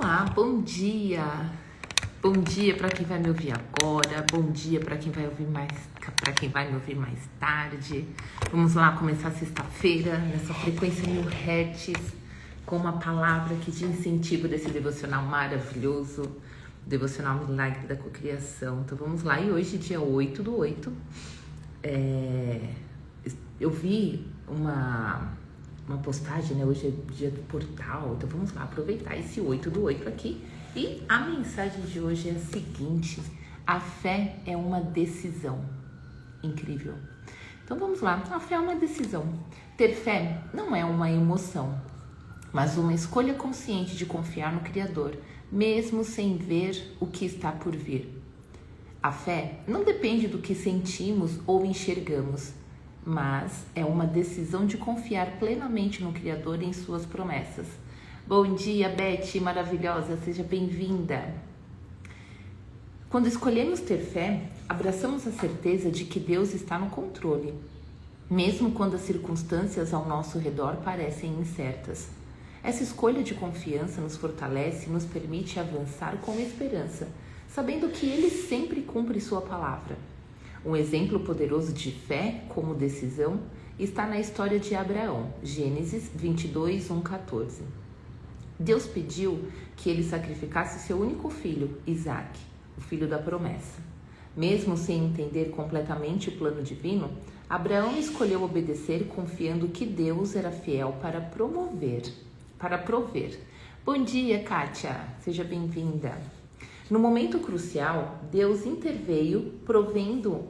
Olá, bom dia. Bom dia para quem vai me ouvir agora. Bom dia para quem vai ouvir me ouvir mais tarde. Vamos lá começar sexta-feira nessa frequência 1000 Hz com uma palavra aqui de incentivo desse devocional maravilhoso, devocional Milagre da Cocriação. Então vamos lá. E hoje, dia 8/8, eu vi uma postagem, né? Hoje é dia do portal, então vamos lá aproveitar esse 8/8 aqui. E a mensagem de hoje é a seguinte: a fé é uma decisão. Incrível. Então vamos lá, a fé é uma decisão. Ter fé não é uma emoção, mas uma escolha consciente de confiar no Criador, mesmo sem ver o que está por vir. A fé não depende do que sentimos ou enxergamos, mas é uma decisão de confiar plenamente no Criador e em suas promessas. Bom dia, Beth, maravilhosa, seja bem-vinda. Quando escolhemos ter fé, abraçamos a certeza de que Deus está no controle, mesmo quando as circunstâncias ao nosso redor parecem incertas. Essa escolha de confiança nos fortalece e nos permite avançar com esperança, sabendo que Ele sempre cumpre sua palavra. Um exemplo poderoso de fé como decisão está na história de Abraão, Gênesis 22, 1-14. Deus pediu que ele sacrificasse seu único filho, Isaac, o filho da promessa. Mesmo sem entender completamente o plano divino, Abraão escolheu obedecer confiando que Deus era fiel para prover. Bom dia, Kátia, seja bem-vinda. No momento crucial, Deus interveio provendo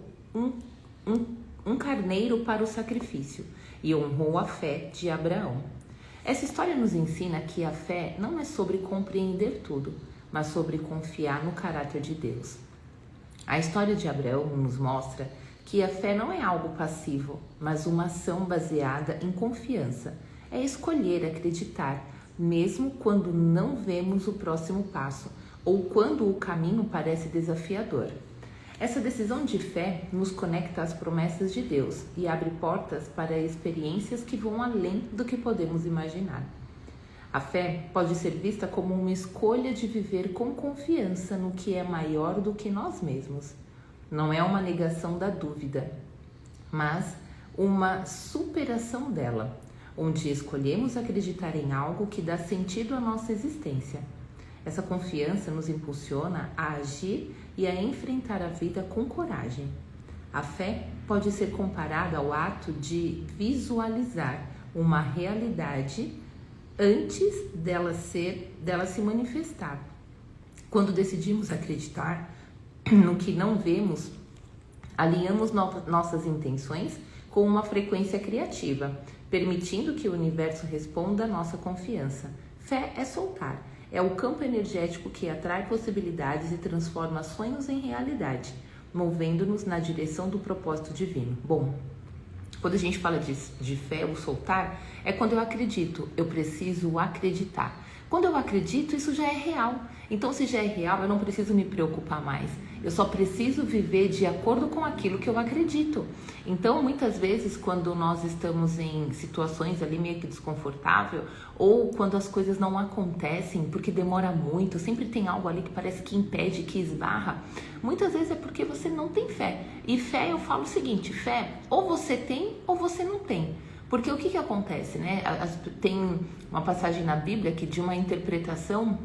um carneiro para o sacrifício e honrou a fé de Abraão. Essa história nos ensina que a fé não é sobre compreender tudo, mas sobre confiar no caráter de Deus. A história de Abraão nos mostra que a fé não é algo passivo, mas uma ação baseada em confiança. É escolher acreditar, mesmo quando não vemos o próximo passo ou quando o caminho parece desafiador. Essa decisão de fé nos conecta às promessas de Deus e abre portas para experiências que vão além do que podemos imaginar. A fé pode ser vista como uma escolha de viver com confiança no que é maior do que nós mesmos. Não é uma negação da dúvida, mas uma superação dela, onde escolhemos acreditar em algo que dá sentido à nossa existência. Essa confiança nos impulsiona a agir e a enfrentar a vida com coragem. A fé pode ser comparada ao ato de visualizar uma realidade antes dela se manifestar. Quando decidimos acreditar no que não vemos, alinhamos nossas intenções com uma frequência criativa, permitindo que o universo responda à nossa confiança. Fé é soltar. É o campo energético que atrai possibilidades e transforma sonhos em realidade, movendo-nos na direção do propósito divino. Bom, quando a gente fala de fé ou soltar, é quando eu acredito, eu preciso acreditar. Quando eu acredito, isso já é real. Então, se já é real, eu não preciso me preocupar mais. Eu só preciso viver de acordo com aquilo que eu acredito. Então, muitas vezes, quando nós estamos em situações ali meio que desconfortável, ou quando as coisas não acontecem porque demora muito, sempre tem algo ali que parece que impede, que esbarra, muitas vezes é porque você não tem fé. E fé, eu falo o seguinte, fé, ou você tem ou você não tem. Porque o que acontece, né? Tem uma passagem na Bíblia que de uma interpretação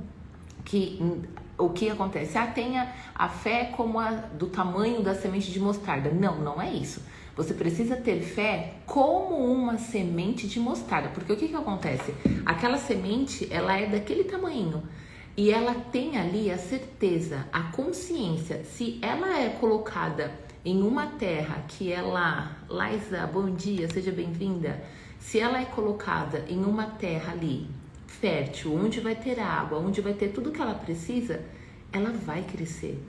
que o que acontece? Tenha a fé como do tamanho da semente de mostarda. Não, não é isso. Você precisa ter fé como uma semente de mostarda. Porque o que acontece? Aquela semente, ela é daquele tamanho. E ela tem ali a certeza, a consciência. Se ela é colocada em uma terra que ela... Laisa, bom dia, seja bem-vinda. Se ela é colocada em uma terra ali, fértil, onde vai ter água, onde vai ter tudo que ela precisa, ela vai crescer.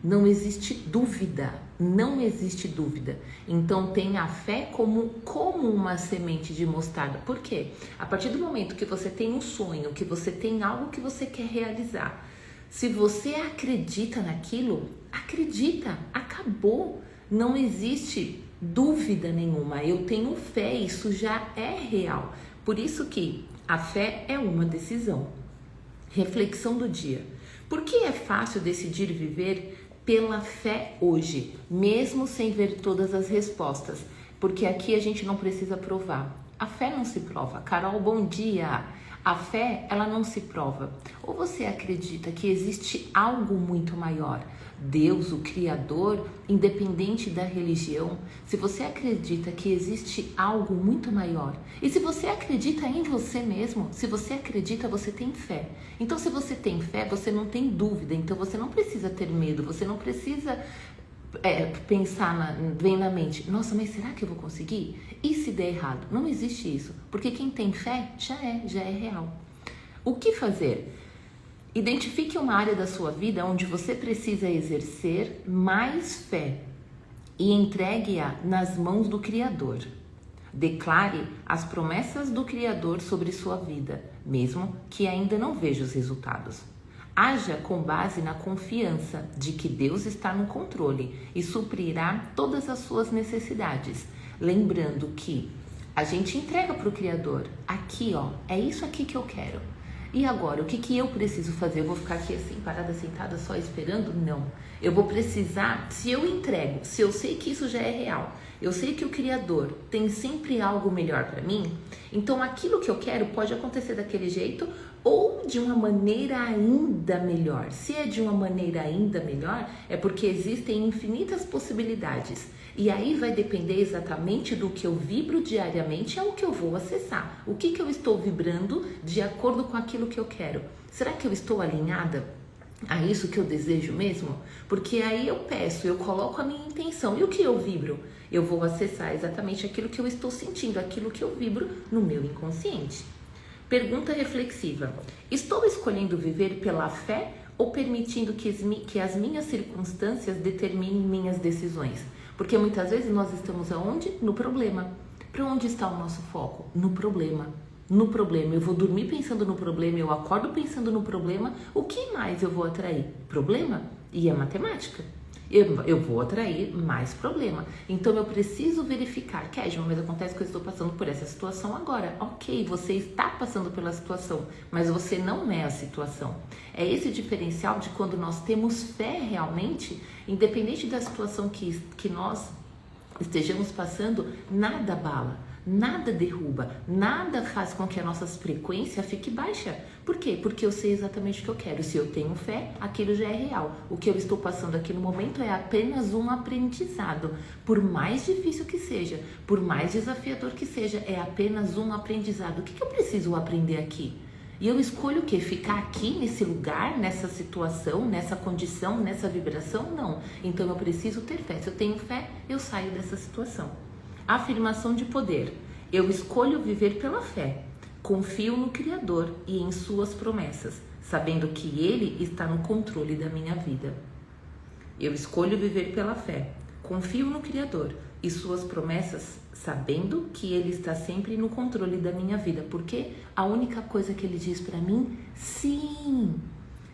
Não existe dúvida, não existe dúvida. Então tenha a fé como uma semente de mostarda. Por quê? A partir do momento que você tem um sonho, que você tem algo que você quer realizar, se você acredita naquilo, acredita, acabou. Não existe dúvida nenhuma. Eu tenho fé, isso já é real. Por isso que a fé é uma decisão. Reflexão do dia. Por que é fácil decidir viver pela fé hoje, mesmo sem ver todas as respostas? Porque aqui a gente não precisa provar. A fé não se prova. Carol, bom dia! A fé, ela não se prova. Ou você acredita que existe algo muito maior? Deus, o Criador, independente da religião. Se você acredita que existe algo muito maior, e se você acredita em você mesmo, se você acredita, você tem fé. Então, se você tem fé, você não tem dúvida. Então, você não precisa ter medo, você não precisa pensar, vem na mente, nossa, mas será que eu vou conseguir? E se der errado? Não existe isso, porque quem tem fé já é real. O que fazer? Identifique uma área da sua vida onde você precisa exercer mais fé e entregue-a nas mãos do Criador. Declare as promessas do Criador sobre sua vida, mesmo que ainda não veja os resultados. Haja com base na confiança de que Deus está no controle e suprirá todas as suas necessidades. Lembrando que a gente entrega para o Criador, aqui ó, é isso aqui que eu quero. E agora, o que eu preciso fazer? Eu vou ficar aqui assim, parada, sentada, só esperando? Não. Eu vou precisar, se eu entrego, se eu sei que isso já é real, eu sei que o Criador tem sempre algo melhor para mim, então aquilo que eu quero pode acontecer daquele jeito ou de uma maneira ainda melhor. Se é de uma maneira ainda melhor, é porque existem infinitas possibilidades. E aí vai depender exatamente do que eu vibro diariamente, é o que eu vou acessar. O que eu estou vibrando de acordo com aquilo que eu quero? Será que eu estou alinhada a isso que eu desejo mesmo? Porque aí eu peço, eu coloco a minha intenção. E o que eu vibro? Eu vou acessar exatamente aquilo que eu estou sentindo, aquilo que eu vibro no meu inconsciente. Pergunta reflexiva. Estou escolhendo viver pela fé ou permitindo que as minhas circunstâncias determinem minhas decisões? Porque muitas vezes nós estamos aonde? No problema. Para onde está o nosso foco? No problema. No problema. Eu vou dormir pensando no problema, eu acordo pensando no problema. O que mais eu vou atrair? Problema. E é matemática. Eu vou atrair mais problema. Então eu preciso verificar, Kedma, mas acontece que eu estou passando por essa situação agora. Ok, você está passando pela situação, mas você não é a situação. É esse diferencial de quando nós temos fé realmente, independente da situação que nós estejamos passando, nada abala. Nada derruba, nada faz com que a nossa frequência fique baixa. Por quê? Porque eu sei exatamente o que eu quero. Se eu tenho fé, aquilo já é real. O que eu estou passando aqui no momento é apenas um aprendizado. Por mais difícil que seja, por mais desafiador que seja, é apenas um aprendizado. O que eu preciso aprender aqui? E eu escolho o quê? Ficar aqui nesse lugar, nessa situação, nessa condição, nessa vibração? Não. Então eu preciso ter fé. Se eu tenho fé, eu saio dessa situação. Afirmação de poder. Eu escolho viver pela fé. Confio no Criador e em suas promessas, sabendo que Ele está no controle da minha vida. Eu escolho viver pela fé. Confio no Criador e suas promessas, sabendo que Ele está sempre no controle da minha vida. Porque a única coisa que Ele diz para mim, sim.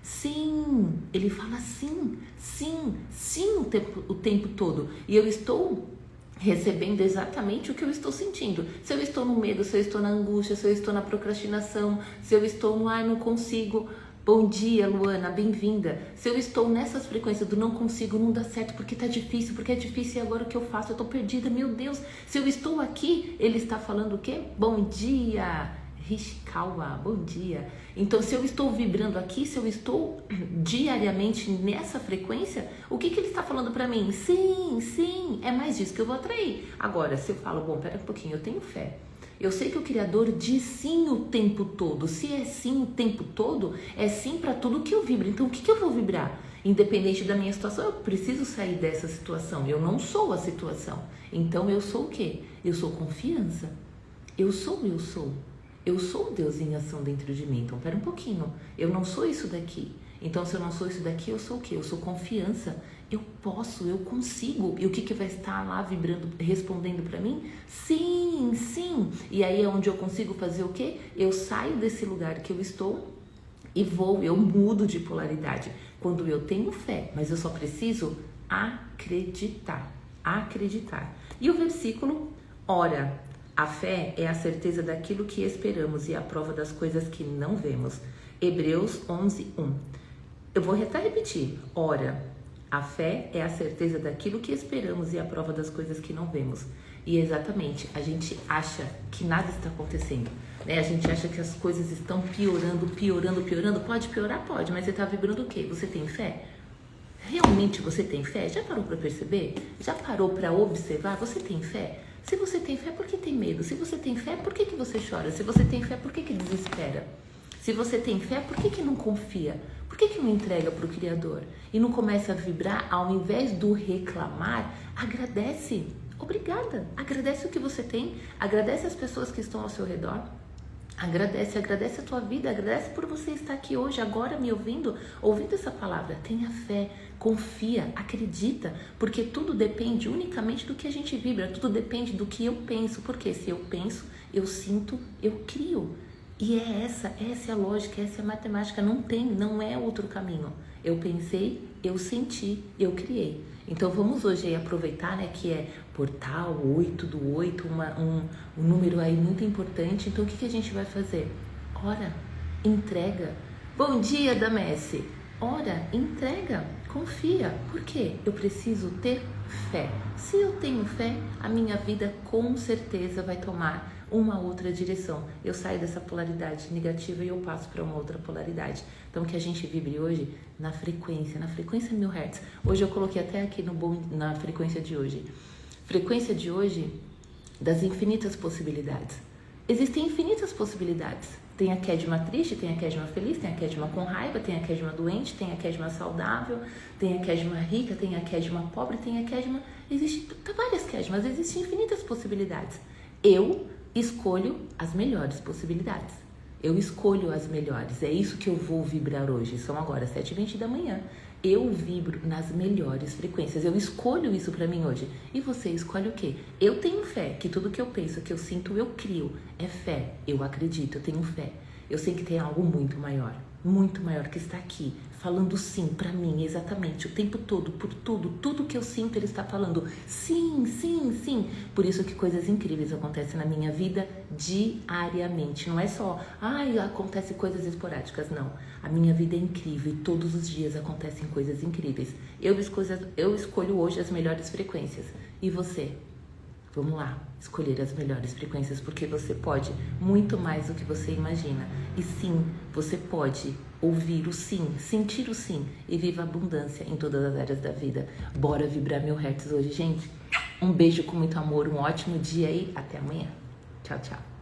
Sim, Ele fala sim, sim, sim o tempo todo. E eu estou recebendo exatamente o que eu estou sentindo. Se eu estou no medo, se eu estou na angústia, se eu estou na procrastinação, se eu estou no não consigo. Bom dia, Luana, bem-vinda. Se eu estou nessas frequências do não consigo, não dá certo, porque tá difícil, porque é difícil e agora o que eu faço? Eu tô perdida, meu Deus. Se eu estou aqui, ele está falando o quê? Bom dia, Rishikawa, bom dia. Então, se eu estou vibrando aqui, se eu estou diariamente nessa frequência, o que ele está falando para mim? Sim, sim, é mais disso que eu vou atrair. Agora, se eu falo, bom, pera um pouquinho, eu tenho fé. Eu sei que o Criador diz sim o tempo todo. Se é sim o tempo todo, é sim para tudo que eu vibro. Então, o que eu vou vibrar? Independente da minha situação, eu preciso sair dessa situação. Eu não sou a situação. Então, eu sou o quê? Eu sou confiança. Eu sou. Eu sou Deus em ação dentro de mim. Então, pera um pouquinho. Eu não sou isso daqui. Então, se eu não sou isso daqui, eu sou o quê? Eu sou confiança. Eu posso, eu consigo. E o que vai estar lá vibrando, respondendo para mim? Sim, sim. E aí é onde eu consigo fazer o quê? Eu saio desse lugar que eu estou e vou, eu mudo de polaridade. Quando eu tenho fé, mas eu só preciso acreditar. Acreditar. E o versículo, ora, A fé é a certeza daquilo que esperamos e a prova das coisas que não vemos. Hebreus 11:1. Eu vou até repetir. Ora, a fé é a certeza daquilo que esperamos e a prova das coisas que não vemos. E exatamente, a gente acha que nada está acontecendo, né? A gente acha que as coisas estão piorando. Pode piorar? Pode, mas você está vibrando o quê? Você tem fé? Realmente você tem fé? Já parou para perceber? Já parou para observar? Você tem fé? Se você tem fé, por que tem medo? Se você tem fé, por que você chora? Se você tem fé, por que desespera? Se você tem fé, por que não confia? Por que não entrega para o Criador? E não começa a vibrar, ao invés do reclamar, agradece. Obrigada. Agradece o que você tem. Agradece as pessoas que estão ao seu redor. Agradece a tua vida, agradece por você estar aqui hoje, agora me ouvindo essa palavra. Tenha fé, confia, acredita, porque tudo depende unicamente do que a gente vibra, tudo depende do que eu penso, porque se eu penso, eu sinto, eu crio. E essa é a lógica, essa é a matemática, não é outro caminho. Eu pensei, eu senti, eu criei. Então vamos hoje aí aproveitar, né, que é portal 8/8, um número aí muito importante. Então o que a gente vai fazer? Ora, entrega. Bom dia, Damesse. Ora, entrega, confia. Por quê? Eu preciso ter fé. Se eu tenho fé, a minha vida com certeza vai tomar uma outra direção. Eu saio dessa polaridade negativa e eu passo para uma outra polaridade. Então que a gente vibre hoje na frequência 1000 Hz. Hoje eu coloquei até aqui na frequência de hoje. Frequência de hoje das infinitas possibilidades. Existem infinitas possibilidades. Tem a Kedma triste, tem a Kedma feliz, tem a Kedma com raiva, tem a Kedma doente, tem a Kedma saudável, tem a Kedma rica, tem a Kedma pobre, tem a Kedma... Existem várias Kedmas, existem infinitas possibilidades. Eu escolho as melhores possibilidades. Eu escolho as melhores. É isso que eu vou vibrar hoje. São agora 7h20 da manhã. Eu vibro nas melhores frequências. Eu escolho isso para mim hoje. E você escolhe o quê? Eu tenho fé que tudo que eu penso, que eu sinto, eu crio. É fé. Eu acredito, eu tenho fé. Eu sei que tem algo muito maior que está aqui, falando sim para mim, exatamente, o tempo todo, por tudo que eu sinto, ele está falando sim, sim, sim. Por isso que coisas incríveis acontecem na minha vida diariamente. Não é só, acontecem coisas esporádicas, não. A minha vida é incrível e todos os dias acontecem coisas incríveis. Eu escolho hoje as melhores frequências. E você? Vamos lá, escolher as melhores frequências, porque você pode muito mais do que você imagina. E sim, você pode ouvir o sim, sentir o sim e viva a abundância em todas as áreas da vida. Bora vibrar 1000 Hz hoje, gente. Um beijo com muito amor, um ótimo dia e até amanhã. Tchau, tchau.